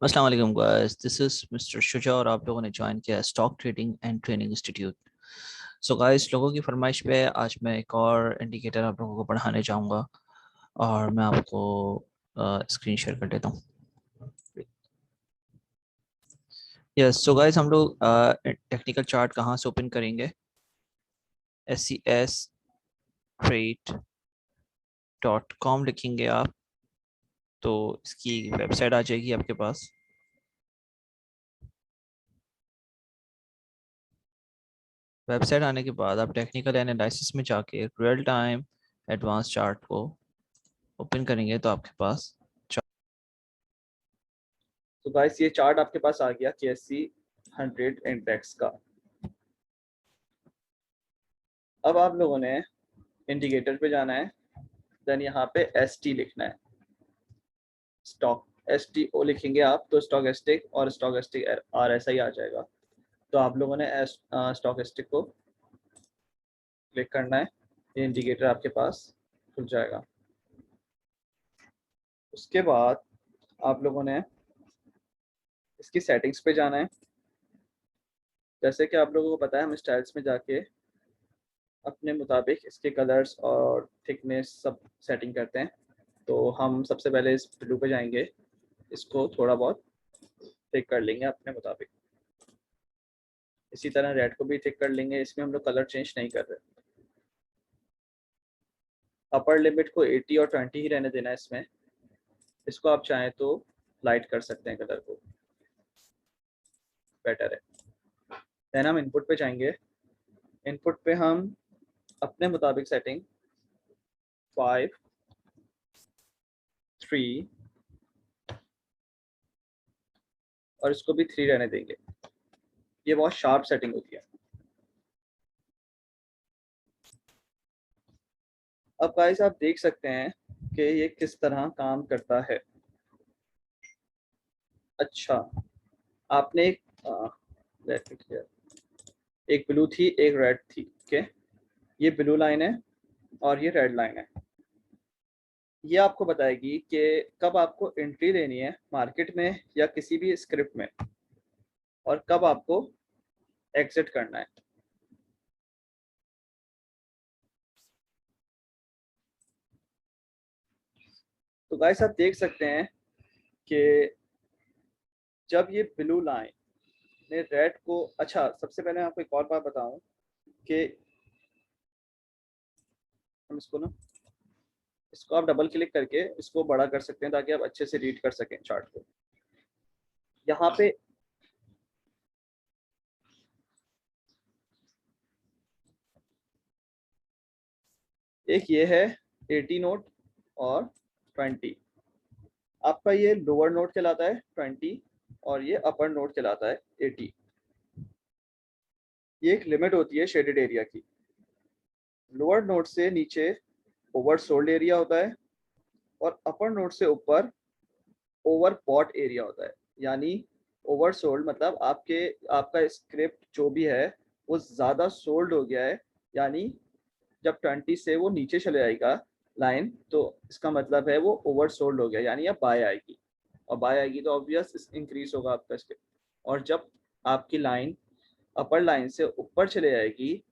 अस्सलाम वालेकुम guys, this is mister Shuja और आप लोगों ने ज्वाइन किया stock trading and training institute. So guys, लोगों की फरमाइश पे आज मैं एक और इंडिकेटर आप लोगों को पढ़ाने जाऊंगा और मैं आपको स्क्रीन शेयर कर देता हूँ। यस, सो गाइस, हम लोग टेक्निकल चार्ट कहाँ से ओपन करेंगे? SCSTrade.com लिखेंगे आप तो इसकी वेबसाइट आ जाएगी आपके पास। वेबसाइट आने के बाद आप टेक्निकल एनालिसिस में जाके रियल टाइम एडवांस चार्ट को ओपन करेंगे तो आपके पास तो गाइस ये चार्ट आपके पास आ गया KSE 100 इंडेक्स का। अब आप लोगों ने इंडिकेटर पे जाना है, देन यहाँ पे ST लिखना है। स्टॉक STO लिखेंगे आप तो स्टॉकेस्टिक और स्टॉकेस्टिक RSI आ जाएगा। तो आप लोगों ने स्टॉकेस्टिक को क्लिक करना है, ये इंडिकेटर आपके पास खुल जाएगा। उसके बाद आप लोगों ने इसकी सेटिंग्स पे जाना है। जैसे कि आप लोगों को पता है, हम स्टाइल्स में जाके अपने मुताबिक इसके कलर्स और थिकनेस सब सेटिंग करते हैं। तो हम सबसे पहले इस ब्लू पे जाएंगे, इसको थोड़ा बहुत थिक कर लेंगे अपने मुताबिक। इसी तरह रेड को भी थिक कर लेंगे, इसमें हम लोग कलर चेंज नहीं कर रहे। अपर लिमिट को 80 और 20 ही रहने देना है इसमें। इसको आप चाहें तो लाइट कर सकते हैं, कलर को बेटर है। देन हम इनपुट पे जाएंगे। इनपुट पे हम अपने मुताबिक सेटिंग 5, 3 और इसको भी 3 रहने देंगे। ये बहुत शार्प सेटिंग होती है। अब गाइस आप देख सकते हैं कि ये किस तरह काम करता है। अच्छा, आपने एक ब्लू थी एक रेड थी, ओके। ये ब्लू लाइन है और ये रेड लाइन है। ये आपको बताएगी कि कब आपको एंट्री लेनी है मार्केट में या किसी भी स्क्रिप्ट में, और कब आपको एग्जिट करना है। तो गाइस आप देख सकते हैं कि जब ये ब्लू लाइन ने रेड को, अच्छा सबसे पहले आपको एक और बात बताऊं कि हम इसको आप डबल क्लिक करके इसको बड़ा कर सकते हैं ताकि आप अच्छे से रीड कर सकें चार्ट को। यहाँ पे एक ये है 80 नोट और 20। आपका ये लोअर नोट कहलाता है 20 और ये अपर नोट कहलाता है 80। ये एक लिमिट होती है शेडेड एरिया की। लोअर नोट से नीचे ओवर सोल्ड एरिया होता है और अपर नोट से ऊपर ओवर बॉट एरिया होता है। यानी ओवर सोल्ड मतलब आपका स्क्रिप्ट जो भी है वो ज़्यादा सोल्ड हो गया है, यानी जब 20 से वो नीचे चले जाएगा लाइन, तो इसका मतलब है वो ओवर सोल्ड हो गया, यानी अब बाय आएगी। और बाय आएगी तो ऑब्वियस इंक्रीज होगा आपका स्क्रिप्ट। और जब आपकी लाइन अपर लाइन से ऊपर चले जाएगी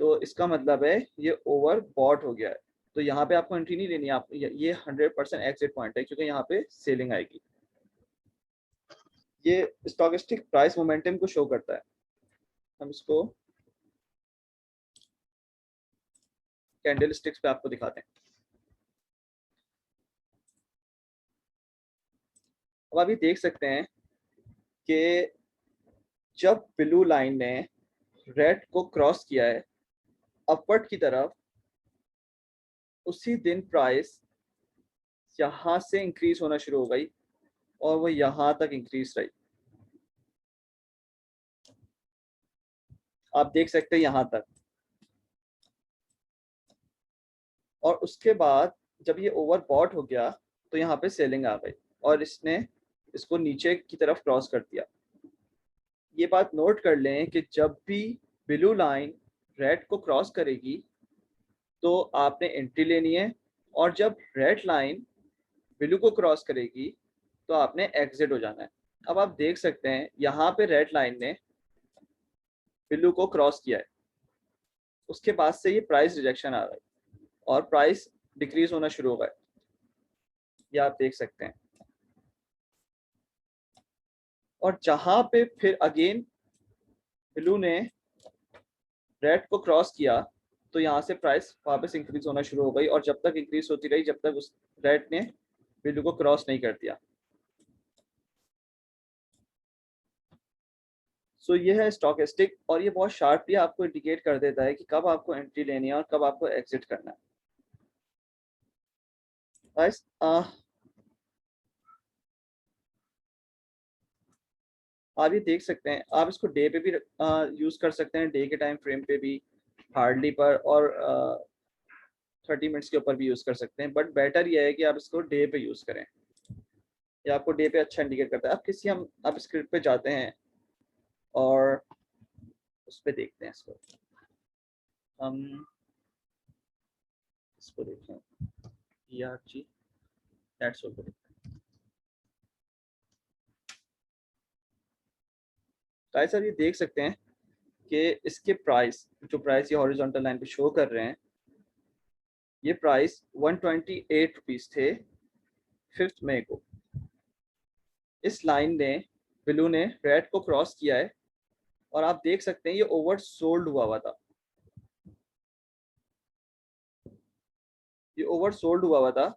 तो इसका मतलब है ये ओवर बॉट हो गया है। तो यहाँ पे आपको एंट्री नहीं लेनी है, आप ये 100% एग्जिट पॉइंट है क्योंकि यहाँ पे सेलिंग आएगी। ये स्टॉकेस्टिक प्राइस मोमेंटम को शो करता है। हम इसको कैंडल स्टिक्स पे आपको दिखाते हैं। अब अभी देख सकते हैं कि जब ब्लू लाइन ने रेड को क्रॉस किया है अपवर्ड की तरफ, उसी दिन प्राइस यहाँ से इंक्रीज होना शुरू हो गई और वो यहाँ तक इंक्रीज रही। आप देख सकते हैं यहाँ तक। और उसके बाद जब ये ओवरबॉट हो गया तो यहाँ पे सेलिंग आ गई और इसने इसको नीचे की तरफ क्रॉस कर दिया। ये बात नोट कर लें कि जब भी ब्लू लाइन रेड को क्रॉस करेगी तो आपने एंट्री लेनी है, और जब रेड लाइन ब्लू को क्रॉस करेगी तो आपने एग्जिट हो जाना है। अब आप देख सकते हैं यहाँ पे रेड लाइन ने ब्लू को क्रॉस किया है, उसके बाद से ये प्राइस रिजेक्शन आ रहा है और प्राइस डिक्रीज होना शुरू हो गया है, ये आप देख सकते हैं। और जहां पे फिर अगेन ब्लू ने रेड को क्रॉस किया तो यहाँ से प्राइस वापस इंक्रीज होना शुरू हो गई, और जब तक इंक्रीज होती रही जब तक उस रेड ने ब्लू को क्रॉस नहीं कर दिया। सो ये है स्टॉकेस्टिक, और ये बहुत शार्पली आपको इंडिकेट कर देता है कि कब आपको एंट्री लेनी है और कब आपको एग्जिट करना है। गाइस आप ये देख सकते हैं, आप इसको डे पे भी यूज कर सकते हैं, डे के टाइम फ्रेम पे भी, हार्डली पर, और 30 मिनट्स के ऊपर भी यूज कर सकते हैं। बट बेटर ये है कि आप इसको डे पे यूज करें, ये आपको डे पे अच्छा इंडिकेट करता है। आप स्क्रिप्ट पे जाते हैं और उस पर देखते हैं इसको, हम इसको देखते हैं ERG that's all. Guys sir ये देख सकते हैं कि इसके प्राइस, जो प्राइस ये हॉरिजॉन्टल लाइन पे शो कर रहे हैं, ये प्राइस 128 रुपीज थे 5 मई को। इस लाइन ने, ब्लू ने रेड को क्रॉस किया है और आप देख सकते हैं ये ओवर सोल्ड हुआ था, ये ओवर सोल्ड हुआ था।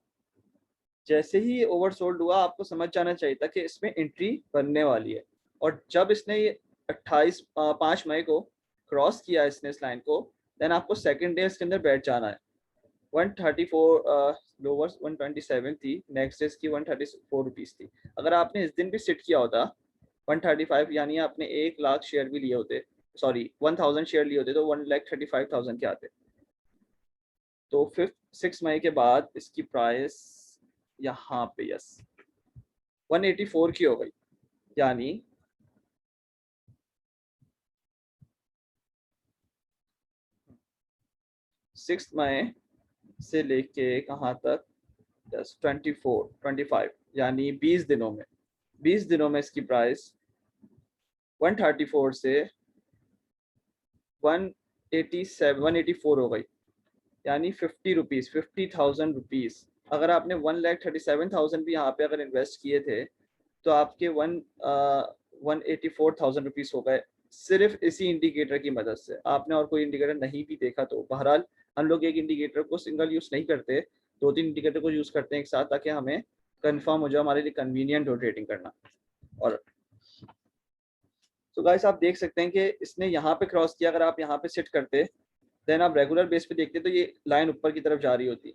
जैसे ही ये ओवर सोल्ड हुआ आपको समझ जाना चाहिए था कि इसमें एंट्री बनने वाली है, और जब इसने ये 5 मई को क्रॉस किया इसने इस लाइन को, देन आपको सेकंड डे इसके अंदर बैठ जाना है। 134 लोअर 127 थी, नेक्स्ट डे इसकी 134 रुपीज थी। अगर आपने इस दिन भी सिट किया होता 135, यानी आपने 1 लाख शेयर भी लिए होते, सॉरी 1000 शेयर लिए होते, तो 1,35,000 के आते। तो 6 मई के बाद इसकी प्राइस यहाँ पे यस 184 की हो गई, यानी 6 मई से लेके कहाँ तक, 25 यानी 20 दिनों में इसकी प्राइस 134 से 184 हो गई, यानी 50,000 रुपीज। अगर आपने 1,37,000 भी यहाँ पे अगर इन्वेस्ट किए थे तो आपके 184,000 रुपीज हो गए, सिर्फ इसी इंडिकेटर की मदद से। आपने और कोई इंडिकेटर नहीं भी देखा तो बहरहाल हम लोग एक इंडिकेटर को सिंगल यूज नहीं करते, 2-3 इंडिकेटर को यूज करते हैं एक साथ, ताकि हमें कंफर्म हो जाए, हमारे लिए कन्वीनियंट हो ट्रेडिंग करना। और तो गाइस आप देख सकते हैं कि इसने यहाँ पे क्रॉस किया, अगर आप यहाँ पे सिट करते देन आप रेगुलर बेस पे देखते तो ये लाइन ऊपर की तरफ जा रही होती,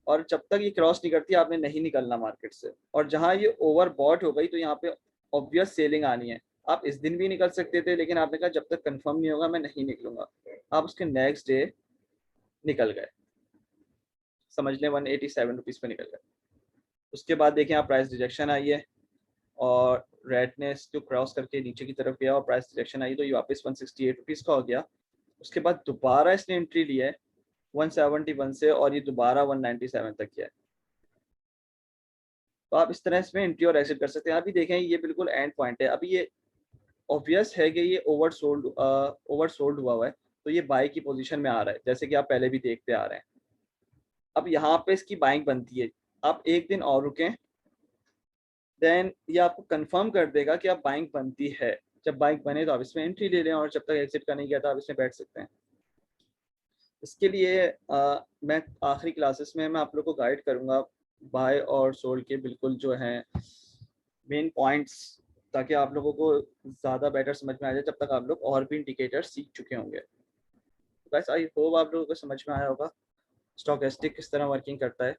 और जब तक ये क्रॉस नहीं करती आपने नहीं निकलना मार्केट से। और जहाँ ये ओवर बॉट हो गई तो यहाँ पे ऑब्वियस सेलिंग आनी है। आप इस दिन भी निकल सकते थे, लेकिन आपने कहा जब तक कंफर्म नहीं होगा मैं नहीं निकलूंगा। आप उसके नेक्स्ट डे निकल गए, समझ लें 187 रुपीज पे निकल गए। उसके बाद देखें आप, प्राइस रिजेक्शन आई है और रेड ने इसको क्रॉस करके नीचे की तरफ गया और प्राइस रिजेक्शन आई, तो ये वापस 168 रुपीज का हो गया। उसके बाद दोबारा इसने एंट्री लिया है 171 से, और ये दोबारा 197 तक किया है। तो आप इस तरह इसमें एंट्री और एग्जिट कर सकते हैं। अभी देखें ये बिल्कुल एंड पॉइंट है, अभी ये ऑब्वियस है कि ये ओवर सोल्ड हुआ है, तो ये बाई की पोजीशन में आ रहा है, जैसे कि आप पहले भी देखते आ रहे हैं। अब यहाँ पे इसकी बाइंग बनती है, आप एक दिन और रुकें, देन ये आपको कंफर्म कर देगा कि आप बाइंग बनती है। जब बाइंग बने तो आप इसमें एंट्री ले लें, और जब तक एग्जिट का नहीं किया तो आप इसमें बैठ सकते हैं। इसके लिए मैं आखिरी क्लासेस में मैं आप लोग को गाइड करूंगा बाय और सोल्ड के बिल्कुल जो हैं मेन पॉइंट्स, ताकि आप लोगों को ज़्यादा बेटर समझ में आ जाए, जब तक आप लोग और भी इंडिकेटर सीख चुके होंगे। बस आई होप आप लोगों को समझ में आया होगा स्टॉकेस्टिक किस तरह वर्किंग करता है।